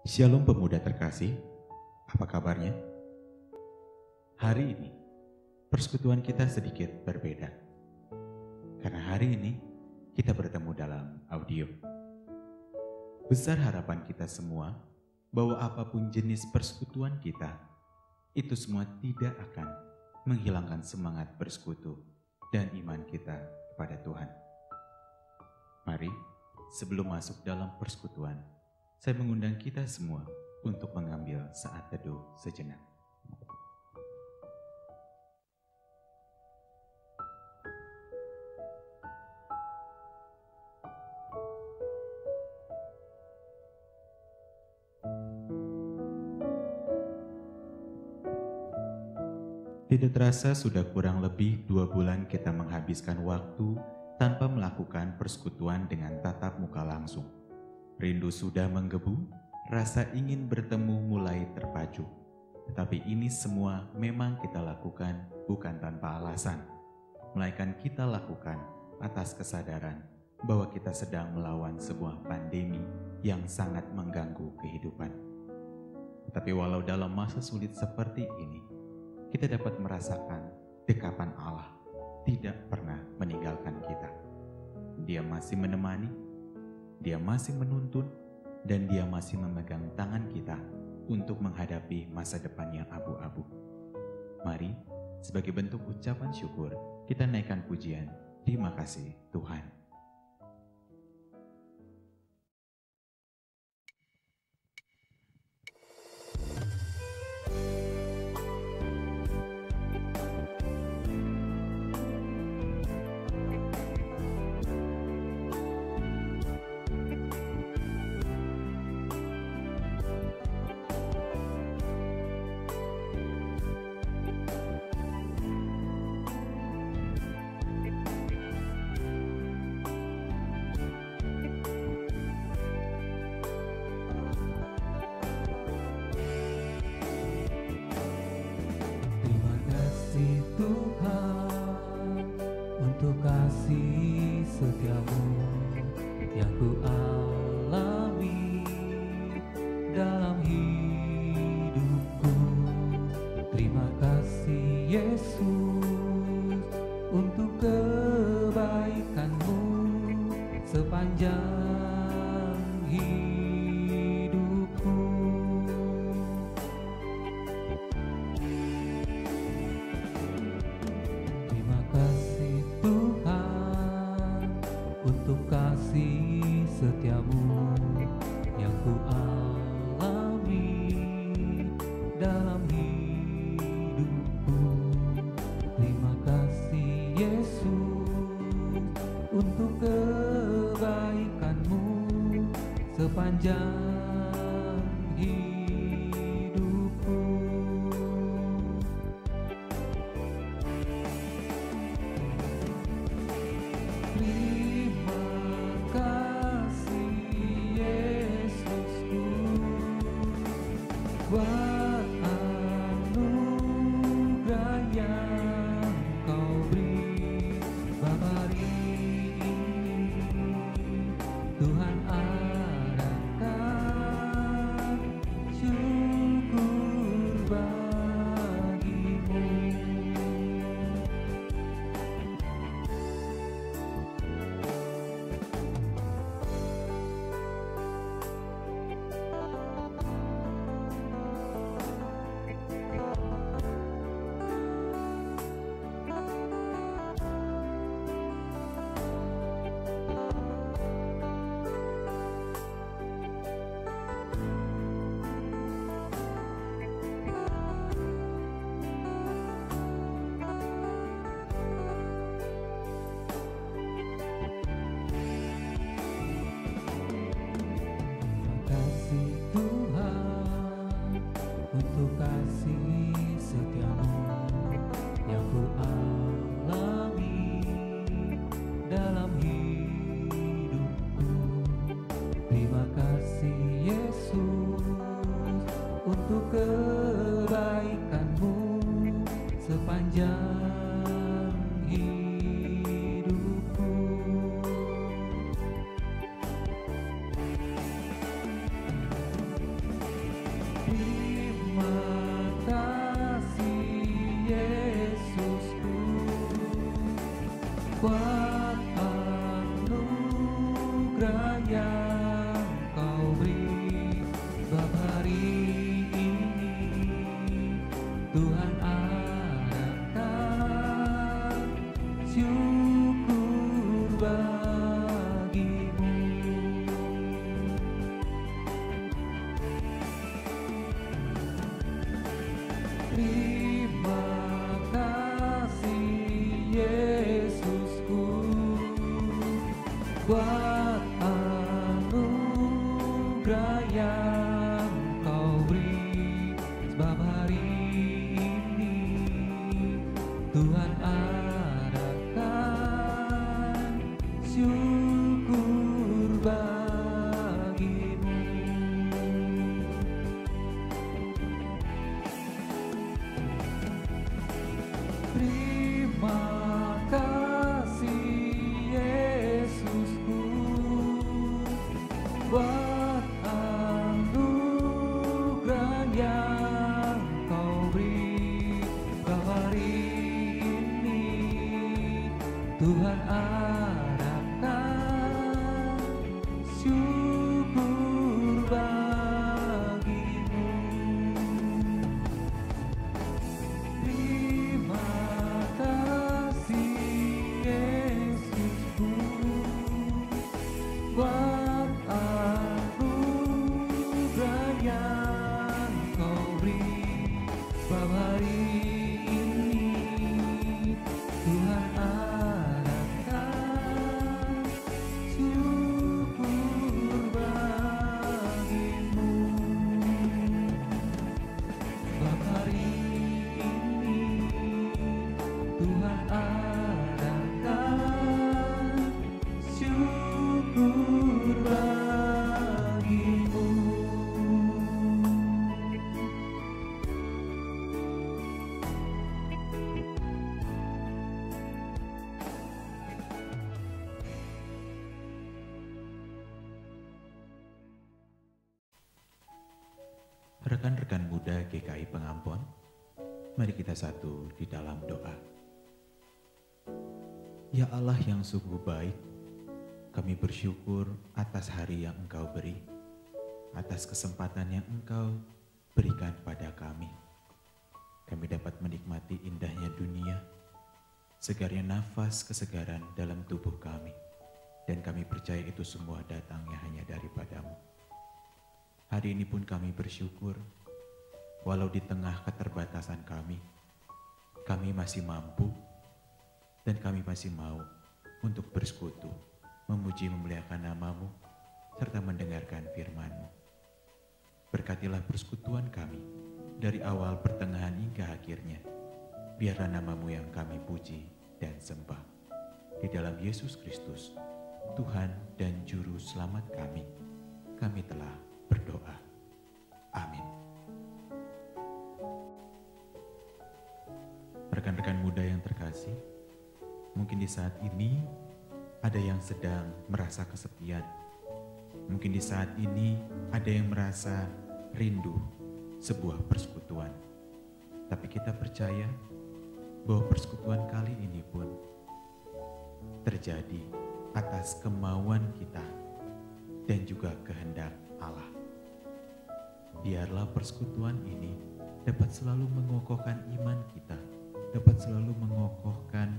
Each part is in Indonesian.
Shalom pemuda terkasih, apa kabarnya? Hari ini, persekutuan kita sedikit berbeda. Karena hari ini, kita bertemu dalam audio. Besar harapan kita semua bahwa apapun jenis persekutuan kita, itu semua tidak akan menghilangkan semangat bersekutu dan iman kita kepada Tuhan. Mari, sebelum masuk dalam persekutuan, saya mengundang kita semua untuk mengambil saat teduh sejenak. Tidak terasa sudah kurang lebih 2 bulan kita menghabiskan waktu tanpa melakukan persekutuan dengan tatap muka langsung. Rindu sudah menggebu, rasa ingin bertemu mulai terpacu. Tetapi ini semua memang kita lakukan bukan tanpa alasan, melainkan kita lakukan atas kesadaran bahwa kita sedang melawan sebuah pandemi yang sangat mengganggu kehidupan. Tetapi walau dalam masa sulit seperti ini, kita dapat merasakan dekapan Allah tidak pernah meninggalkan kita. Dia masih menemani, Dia masih menuntun, dan Dia masih memegang tangan kita untuk menghadapi masa depan yang abu-abu. Mari, sebagai bentuk ucapan syukur, kita naikkan pujian, terima kasih Tuhan. Tuhan, untuk kasih setiamu yang ku alami dalam hidupku. Terima kasih Yesus untuk kebaikanmu sepanjang hidupku. Untuk kasih setiamu yang ku alami dalam hidupku. Terima kasih Yesus untuk kebaikanmu sepanjang hidupku. Buat anugerah yang kau beri, hari ini Tuhan adakan syukur bagimu. Untuk kasih setiamu yang ku alami dalam hidupku. Terima kasih Yesus untuk kebaikanmu sepanjang hidupku. yang Kau beri sebab hari ini Tuhan adakan syukur bagimu. Terima kasih Yesusku buat anugerah yang Kau beri sebab hari ini Tuhan adakan syukur bagimu. Terima kasih Yesusku buat anugerah yang Kau beri sebab hari ini Tuhan adakan syukur bagimu. Terima kasih Yesusku buat anugerah yang Kau beri sebab hari ini Tuhan adakan syukur bagimu. Sebab hari ini Tuhan adakan syukur bagimu. Rekan-rekan muda GKI Pengampon, mari kita satu di dalam doa. Ya Allah yang sungguh baik, kami bersyukur atas hari yang Engkau beri, atas kesempatan yang Engkau berikan pada kami. Kami dapat menikmati indahnya dunia, segarnya nafas kesegaran dalam tubuh kami, dan kami percaya itu semua datangnya hanya daripada-Mu. Hari ini pun kami bersyukur, walau di tengah keterbatasan kami masih mampu dan kami masih mau untuk bersekutu, memuji memuliakan nama-Mu, serta mendengarkan firman-Mu. Berkatilah persekutuan kami dari awal, pertengahan hingga akhirnya. Biarlah nama-Mu yang kami puji dan sembah. Di dalam Yesus Kristus, Tuhan dan Juru Selamat kami telah berdoa. Amin. Rekan-rekan muda yang terkasih, mungkin di saat ini ada yang sedang merasa kesepian. Mungkin di saat ini ada yang merasa rindu sebuah persekutuan. Tapi kita percaya bahwa persekutuan kali ini pun terjadi atas kemauan kita dan juga kehendak Allah. Biarlah persekutuan ini dapat selalu mengokohkan iman kita, dapat selalu mengokohkan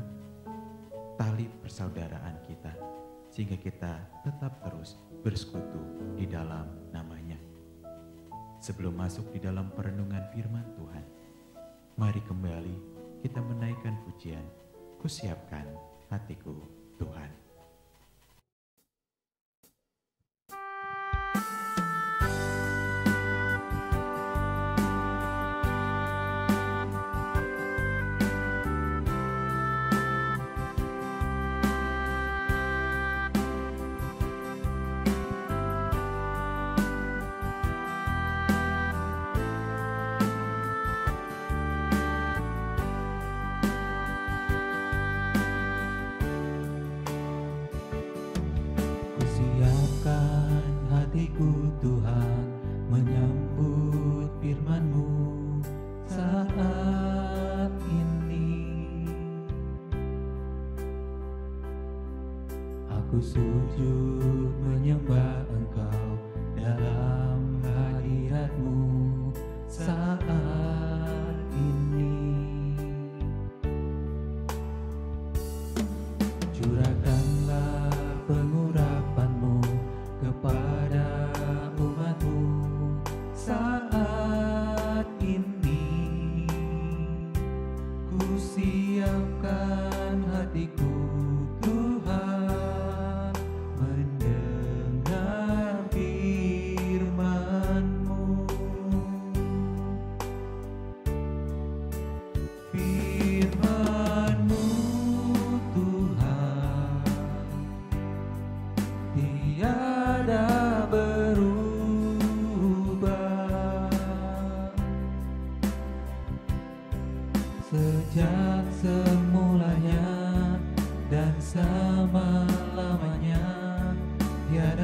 tali persaudaraan kita, sehingga kita tetap terus bersekutu di dalam nama-Nya. Sebelum masuk di dalam perenungan firman Tuhan, mari kembali kita menaikkan pujian, Kusiapkan hatiku Tuhan.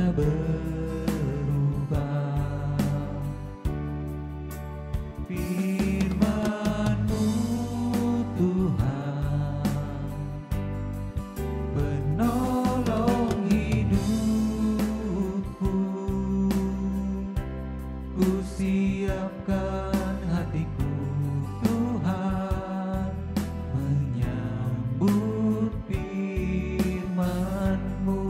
tiada berubah. Firman-Mu Tuhan, penolong hidupku. Ku siapkan hatiku Tuhan, menyambut firman-Mu.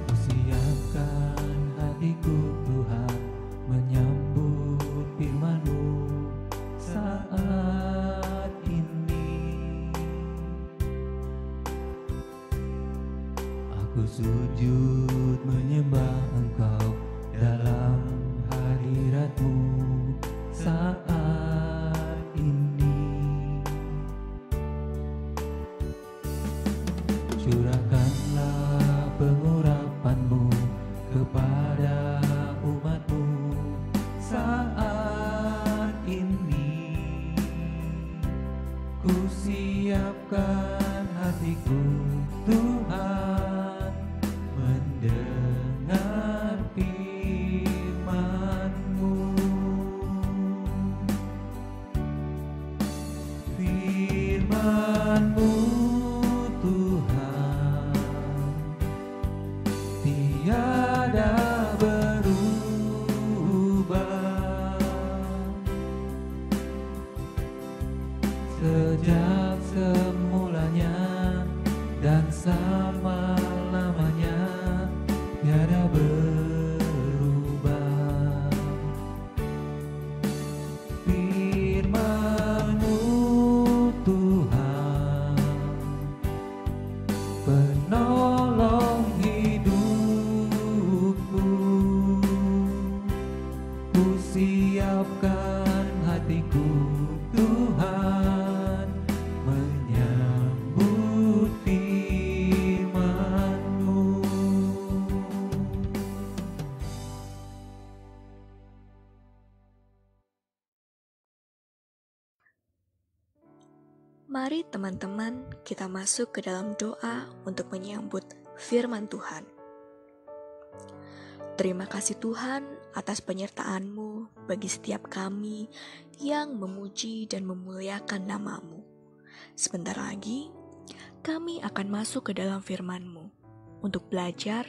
Ku siapkan hatiku Tuhan, menyambut firman-Mu saat ini. Aku sujud menyembah Engkau dalam hadirat-Mu saat ini. Curahkanlah pengurapan-Mu kepada umat-Mu saat ini. Ku siapkan hatiku Tuhan, mendengar firman-Mu. Firman-Mu Tuhan, tiada berubah. Sejak semulanya dan selama-lamanya tiada berubah. Firman-Mu Tuhan, penolong hidupku. Ku siapkan hatiku Tuhan, menyambut firman-Mu. Mari teman-teman kita masuk ke dalam doa untuk menyambut firman Tuhan. Terima kasih Tuhan atas penyertaan-Mu bagi setiap kami yang memuji dan memuliakan nama-Mu. Sebentar lagi, kami akan masuk ke dalam firman-Mu untuk belajar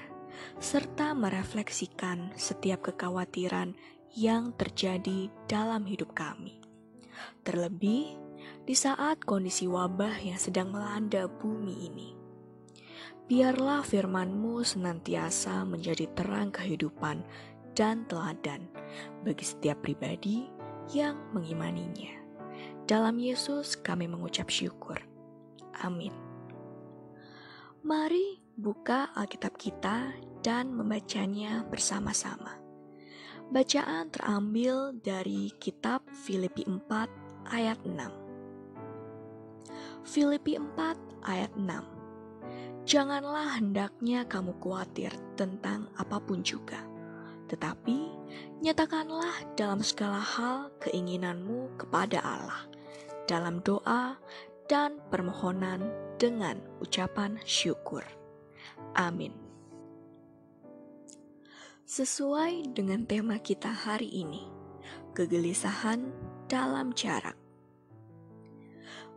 serta merefleksikan setiap kekhawatiran yang terjadi dalam hidup kami. Terlebih, di saat kondisi wabah yang sedang melanda bumi ini. Biarlah firman-Mu senantiasa menjadi terang kehidupan dan teladan bagi setiap pribadi yang mengimaninya. Dalam Yesus kami mengucap syukur. Amin. Mari buka Alkitab kita dan membacanya bersama-sama. Bacaan terambil dari kitab Filipi 4 ayat 6. Filipi 4 ayat 6. Janganlah hendaknya kamu khawatir tentang apapun juga, tetapi nyatakanlah dalam segala hal keinginanmu kepada Allah, dalam doa dan permohonan dengan ucapan syukur. Amin. Sesuai dengan tema kita hari ini, kegelisahan dalam jarak.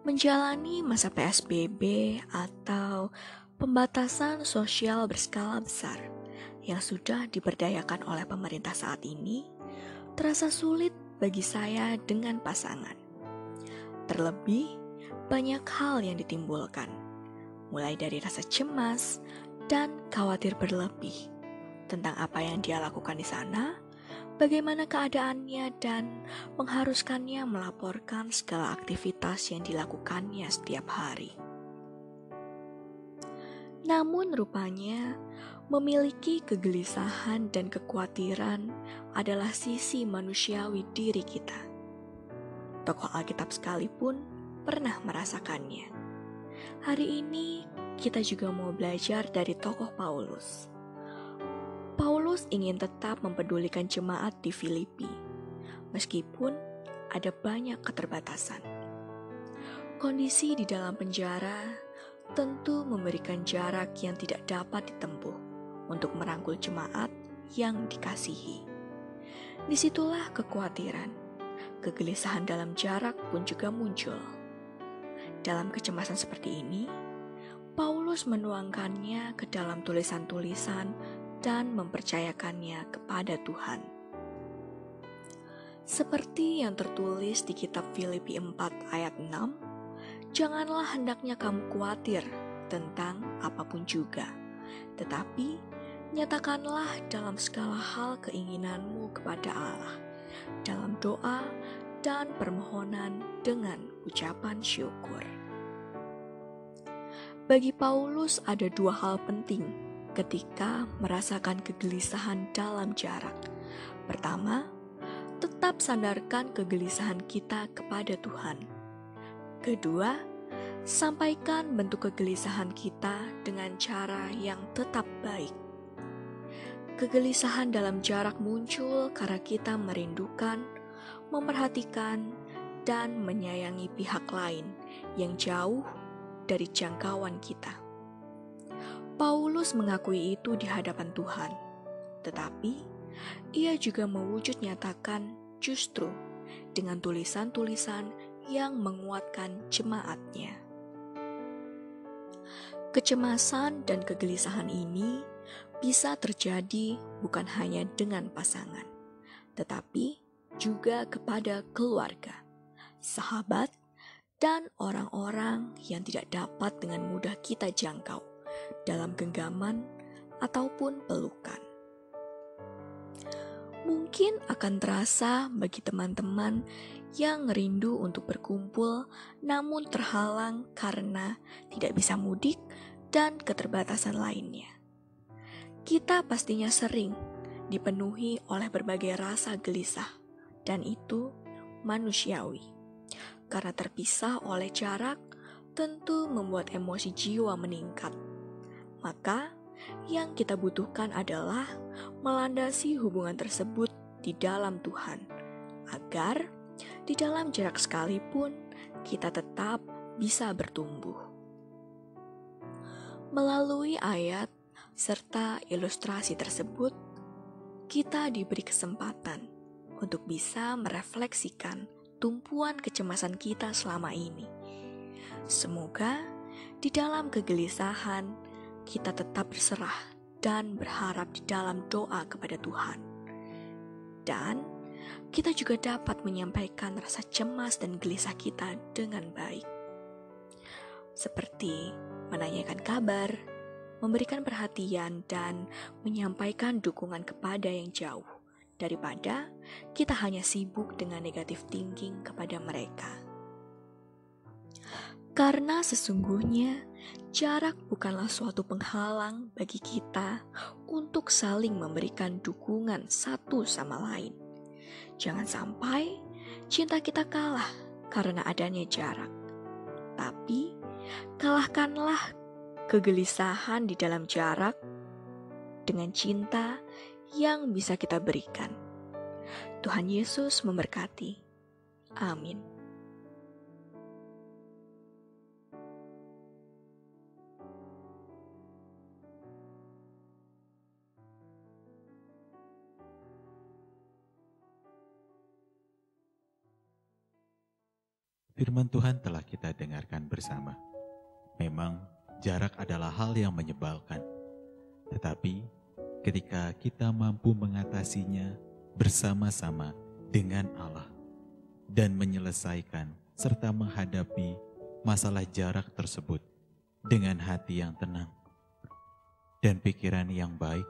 Menjalani masa PSBB atau pembatasan sosial berskala besar yang sudah diberdayakan oleh pemerintah saat ini terasa sulit bagi saya dengan pasangan. Terlebih, banyak hal yang ditimbulkan, mulai dari rasa cemas dan khawatir berlebih tentang apa yang dia lakukan di sana, bagaimana keadaannya, dan mengharuskannya melaporkan segala aktivitas yang dilakukannya setiap hari. Namun rupanya, memiliki kegelisahan dan kekhawatiran adalah sisi manusiawi diri kita. Tokoh Alkitab sekalipun pernah merasakannya. Hari ini kita juga mau belajar dari tokoh Paulus. Paulus ingin tetap mempedulikan jemaat di Filipi, meskipun ada banyak keterbatasan. Kondisi di dalam penjara tentu memberikan jarak yang tidak dapat ditempuh untuk merangkul jemaat yang dikasihi. Disitulah kekhawatiran, kegelisahan dalam jarak pun juga muncul. Dalam kecemasan seperti ini, Paulus menuangkannya ke dalam tulisan-tulisan dan mempercayakannya kepada Tuhan. Seperti yang tertulis di kitab Filipi 4 ayat 6, janganlah hendaknya kamu khawatir tentang apapun juga, tetapi nyatakanlah dalam segala hal keinginanmu kepada Allah, dalam doa dan permohonan dengan ucapan syukur. Bagi Paulus ada dua hal penting ketika merasakan kegelisahan dalam jarak. Pertama, tetap sandarkan kegelisahan kita kepada Tuhan. Kedua, sampaikan bentuk kegelisahan kita dengan cara yang tetap baik. Kegelisahan dalam jarak muncul karena kita merindukan, memperhatikan, dan menyayangi pihak lain yang jauh dari jangkauan kita. Paulus mengakui itu di hadapan Tuhan, tetapi ia juga mewujud nyatakan justru dengan tulisan-tulisan yang menguatkan jemaatnya. Kecemasan dan kegelisahan ini bisa terjadi bukan hanya dengan pasangan, tetapi juga kepada keluarga, sahabat, dan orang-orang yang tidak dapat dengan mudah kita jangkau dalam genggaman ataupun pelukan. Mungkin akan terasa bagi teman-teman yang rindu untuk berkumpul namun terhalang karena tidak bisa mudik dan keterbatasan lainnya. Kita pastinya sering dipenuhi oleh berbagai rasa gelisah, dan itu manusiawi. Karena terpisah oleh jarak, tentu membuat emosi jiwa meningkat. Maka, yang kita butuhkan adalah melandasi hubungan tersebut di dalam Tuhan, agar di dalam jarak sekalipun kita tetap bisa bertumbuh. Melalui ayat serta ilustrasi tersebut, kita diberi kesempatan untuk bisa merefleksikan tumpuan kecemasan kita selama ini. Semoga di dalam kegelisahan kita tetap berserah dan berharap di dalam doa kepada Tuhan. Dan kita juga dapat menyampaikan rasa cemas dan gelisah kita dengan baik. Seperti menanyakan kabar, memberikan perhatian, dan menyampaikan dukungan kepada yang jauh, daripada kita hanya sibuk dengan negatif thinking kepada mereka. Karena sesungguhnya jarak bukanlah suatu penghalang bagi kita untuk saling memberikan dukungan satu sama lain. Jangan sampai cinta kita kalah karena adanya jarak. Tapi kalahkanlah kegelisahan di dalam jarak dengan cinta yang bisa kita berikan. Tuhan Yesus memberkati. Amin. Firman Tuhan telah kita dengarkan bersama. Memang jarak adalah hal yang menyebalkan. Tetapi ketika kita mampu mengatasinya bersama-sama dengan Allah dan menyelesaikan serta menghadapi masalah jarak tersebut dengan hati yang tenang dan pikiran yang baik,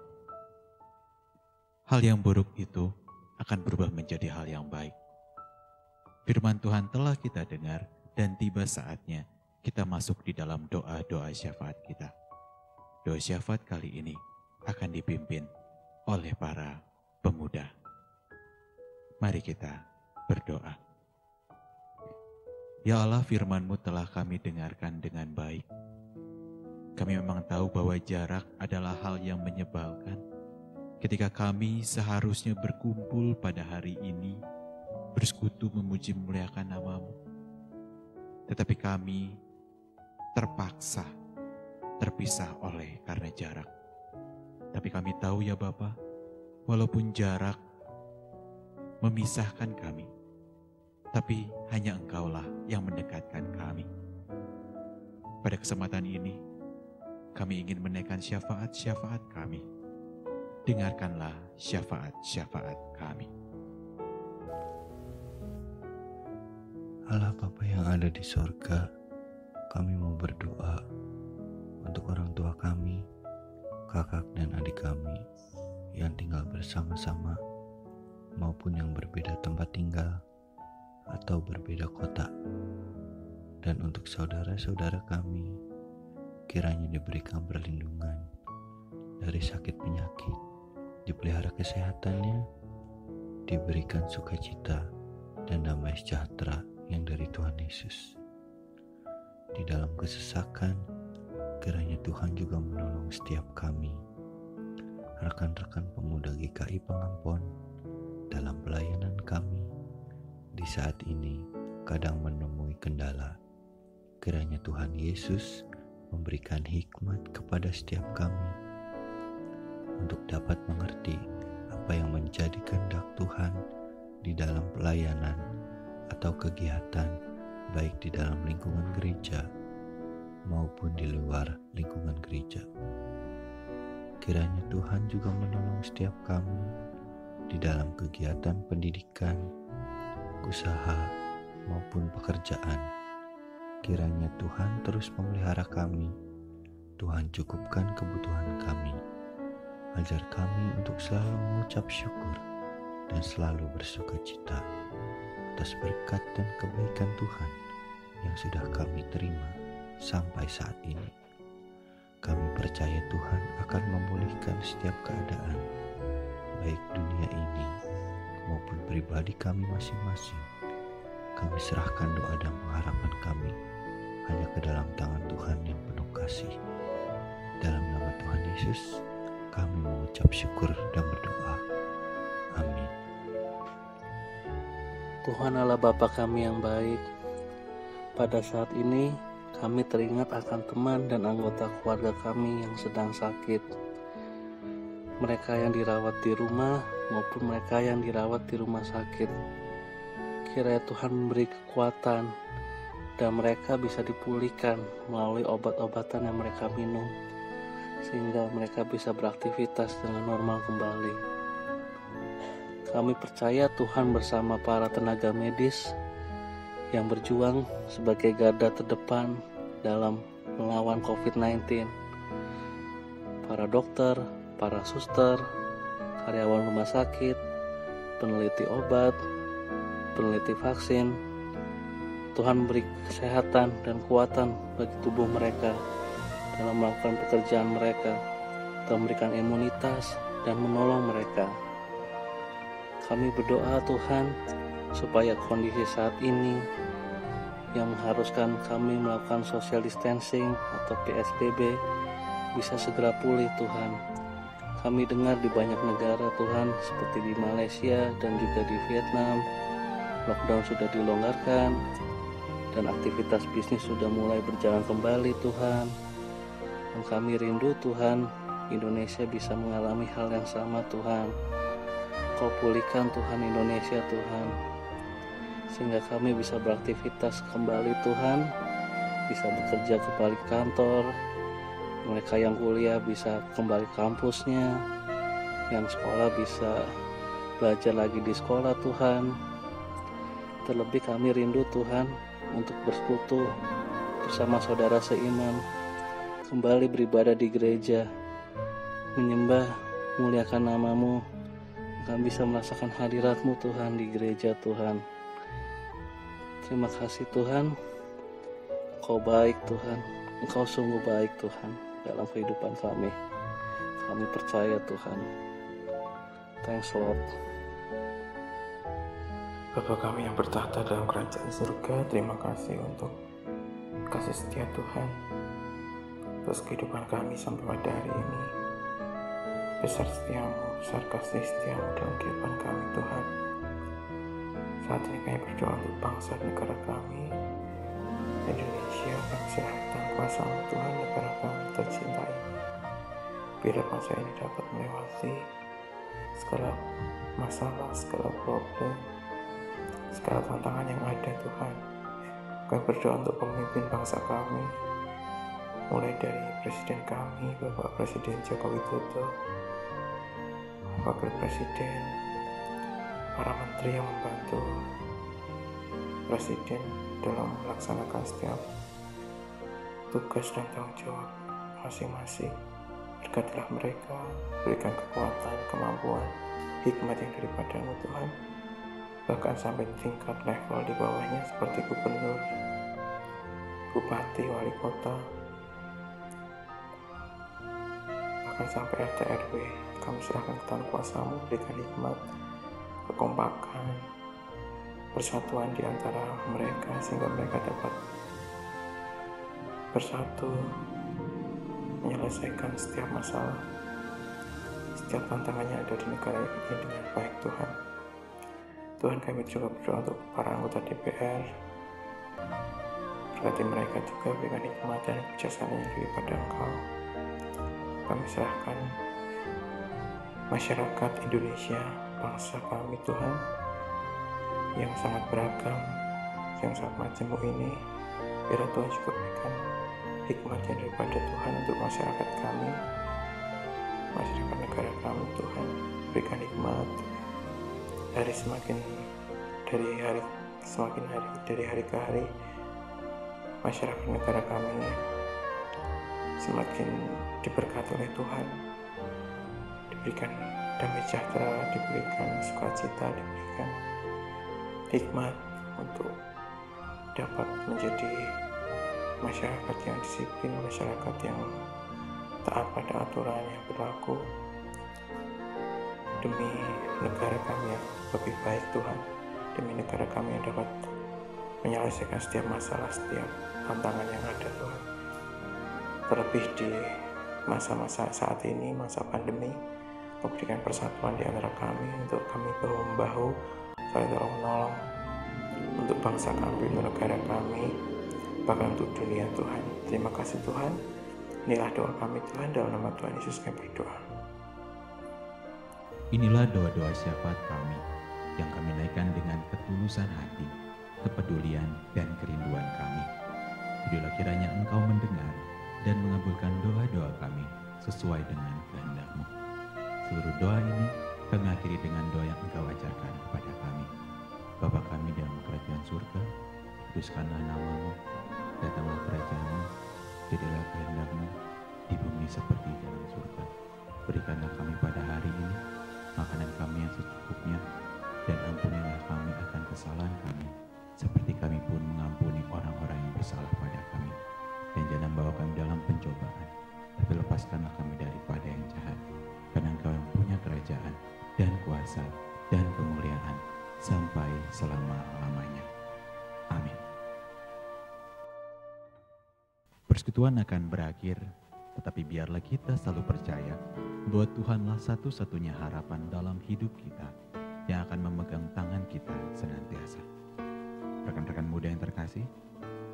hal yang buruk itu akan berubah menjadi hal yang baik. Firman Tuhan telah kita dengar dan tiba saatnya kita masuk di dalam doa-doa syafaat kita. Doa syafaat kali ini akan dipimpin oleh para pemuda. Mari kita berdoa. Ya Allah, firman-Mu telah kami dengarkan dengan baik. Kami memang tahu bahwa jarak adalah hal yang menyebalkan. Ketika kami seharusnya berkumpul pada hari ini, bersekutu memuji memuliakan nama-Mu. Tetapi kami terpaksa terpisah oleh karena jarak. Tapi kami tahu ya Bapa, walaupun jarak memisahkan kami, tapi hanya Engkaulah yang mendekatkan kami. Pada kesempatan ini, kami ingin menaikkan syafaat-syafaat kami. Dengarkanlah syafaat-syafaat kami. Allah Bapa yang ada di sorga, kami mau berdoa untuk orang tua kami, kakak dan adik kami yang tinggal bersama-sama maupun yang berbeda tempat tinggal atau berbeda kota. Dan untuk saudara-saudara kami, kiranya diberikan perlindungan dari sakit penyakit, dipelihara kesehatannya, diberikan sukacita dan damai sejahtera yang dari Tuhan Yesus. Di dalam kesesakan, kiranya Tuhan juga menolong setiap kami, rekan-rekan pemuda GKI Pengampon, dalam pelayanan kami di saat ini kadang menemui kendala. Kiranya Tuhan Yesus memberikan hikmat kepada setiap kami untuk dapat mengerti apa yang menjadi kehendak Tuhan di dalam pelayanan atau kegiatan, baik di dalam lingkungan gereja maupun di luar lingkungan gereja. Kiranya Tuhan juga menolong setiap kami di dalam kegiatan pendidikan, usaha maupun pekerjaan. Kiranya Tuhan terus memelihara kami, Tuhan cukupkan kebutuhan kami, ajar kami untuk selalu mengucap syukur dan selalu bersukacita atas berkat dan kebaikan Tuhan yang sudah kami terima sampai saat ini. Kami percaya Tuhan akan memulihkan setiap keadaan, baik dunia ini maupun pribadi kami masing-masing. Kami serahkan doa dan pengharapan kami hanya ke dalam tangan Tuhan yang penuh kasih. Dalam nama Tuhan Yesus, kami mengucap syukur dan berdoa. Amin. Tuhan Allah Bapa kami yang baik, pada saat ini kami teringat akan teman dan anggota keluarga kami yang sedang sakit. Mereka yang dirawat di rumah maupun mereka yang dirawat di rumah sakit. Kiranya Tuhan memberi kekuatan dan mereka bisa dipulihkan melalui obat-obatan yang mereka minum, sehingga mereka bisa beraktivitas dengan normal kembali. Kami percaya Tuhan bersama para tenaga medis yang berjuang sebagai garda terdepan dalam melawan COVID-19. Para dokter, para suster, karyawan rumah sakit, peneliti obat, peneliti vaksin. Tuhan beri kesehatan dan kekuatan bagi tubuh mereka dalam melakukan pekerjaan mereka, Tuhan memberikan imunitas dan menolong mereka. Kami berdoa Tuhan supaya kondisi saat ini yang mengharuskan kami melakukan social distancing atau PSBB bisa segera pulih Tuhan. Kami dengar di banyak negara Tuhan, seperti di Malaysia dan juga di Vietnam, lockdown sudah dilonggarkan dan aktivitas bisnis sudah mulai berjalan kembali Tuhan. Dan kami rindu Tuhan, Indonesia bisa mengalami hal yang sama Tuhan. Kau pulihkan Tuhan Indonesia Tuhan, sehingga kami bisa beraktivitas kembali Tuhan, bisa bekerja kembali kantor, mereka yang kuliah bisa kembali kampusnya, yang sekolah bisa belajar lagi di sekolah Tuhan. Terlebih kami rindu Tuhan untuk bersekutu bersama saudara seiman, kembali beribadah di gereja, menyembah, muliakan nama-Mu. Kami bisa merasakan hadirat-Mu Tuhan di gereja Tuhan. Terima kasih Tuhan, Engkau baik Tuhan, Engkau sungguh baik Tuhan dalam kehidupan kami. Kami percaya Tuhan. Thanks Lord. Bapa kami yang bertahta dalam kerajaan surga, terima kasih untuk kasih setia Tuhan atas kehidupan kami sampai pada hari ini. Besar setiamu, besar kasih setiamu dalam kehidupan kami Tuhan. Saat ini kami berdoa untuk bangsa dan negara kami, Indonesia, bangsa dan kuasa Tuhan negara kami tercinta ini. Biar bangsa ini dapat melewati segala masalah, segala problem, segala tantangan yang ada Tuhan. Kami berdoa untuk pemimpin bangsa kami, mulai dari Presiden kami, Bapak Presiden Joko Widodo, Wakil Presiden, para menteri yang membantu Presiden dalam melaksanakan setiap tugas dan tanggung jawab masing-masing. Berkatilah mereka, berikan kekuatan, kemampuan, hikmat yang daripada-Mu Tuhan, bahkan sampai tingkat level di bawahnya seperti gubernur, bupati, wali kota, bahkan sampai RT RW. Kami serahkan ke tangan kuasa-Mu, berikan hikmat, kekompakan, persatuan di antara mereka sehingga mereka dapat bersatu menyelesaikan setiap masalah, setiap tantangannya ada di negara ini dengan baik Tuhan. Tuhan, kami juga berdoa untuk para anggota DPR, berkati mereka juga, berikan hikmat dan kebijaksanaan yang daripada Engkau. Kami serahkan masyarakat Indonesia, bangsa kami Tuhan, yang sangat beragam, yang sangat majemuk ini, biar Tuhan juga berikan hikmat yang daripada Tuhan untuk masyarakat kami, masyarakat negara kami Tuhan. Berikan hikmat dari hari ke hari, masyarakat negara kami semakin diberkati oleh Tuhan, diberikan damai sejahtera, diberikan sukacita, diberikan hikmat untuk dapat menjadi masyarakat yang disiplin, masyarakat yang taat pada aturan yang berlaku demi negara kami yang lebih baik Tuhan, demi negara kami yang dapat menyelesaikan setiap masalah, setiap tantangan yang ada Tuhan. Terlebih di masa-masa saat ini, masa pandemi, memberikan persatuan di antara kami, untuk kami bahu-membahu, saling tolong-menolong untuk bangsa kami, untuk negara kami, bahkan untuk dunia Tuhan. Terima kasih Tuhan. Inilah doa kami Tuhan, dalam nama Tuhan Yesus kami berdoa. Inilah doa-doa syafaat kami yang kami naikkan dengan ketulusan hati, kepedulian dan kerinduan kami. Biarlah kiranya Engkau mendengar dan mengabulkan doa-doa kami sesuai dengan kehendak-Mu. Seluruh doa ini kami akhiri dengan doa yang Engkau ajarkan kepada kami. Bapa kami dalam kerajaan surga, kuduskanlah nama-Mu, datanglah kerajaan-Mu, jadilah kehendak-Mu di bumi seperti dalam surga. Berikanlah kami pada hari ini makanan kami yang secukupnya, dan ampunilah kami akan kesalahan kami, seperti kami pun mengampuni orang-orang yang bersalah pada kami. Dan jangan bawa kami dalam pencobaan, tapi lepaskanlah kami daripada yang jahat. Karena Engkau yang punya kerajaan dan kuasa dan kemuliaan sampai selama-lamanya. Amin. Persekutuan akan berakhir, tetapi biarlah kita selalu percaya bahwa Tuhanlah satu-satunya harapan dalam hidup kita yang akan memegang tangan kita senantiasa. Rekan-rekan muda yang terkasih,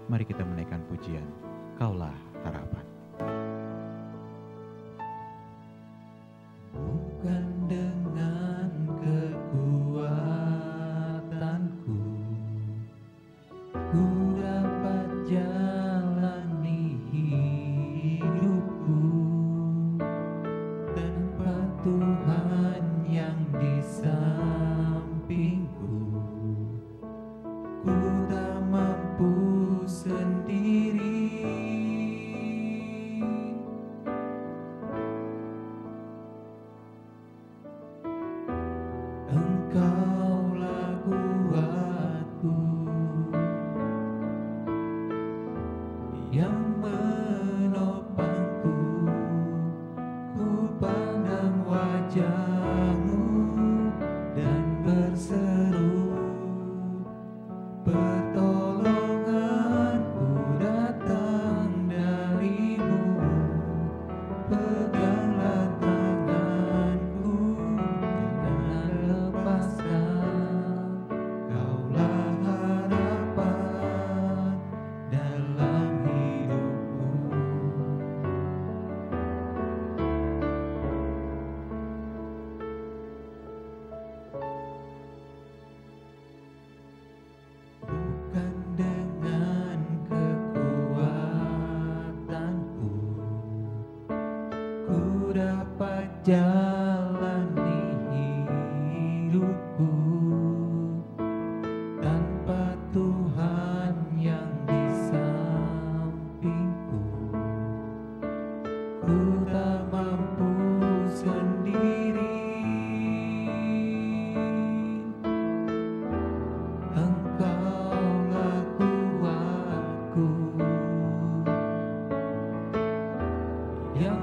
mari kita menaikkan pujian, Kaulah Harapan. Bukan dengan kekuatanku ku dapat jalani hidupku, tanpa Tuhan yang di sampingku ku tak mampu sendiri. dapat jalani hidupku tanpa Tuhan yang di sampingku. Ku tak mampu sendiri, Engkaulah kuatku yang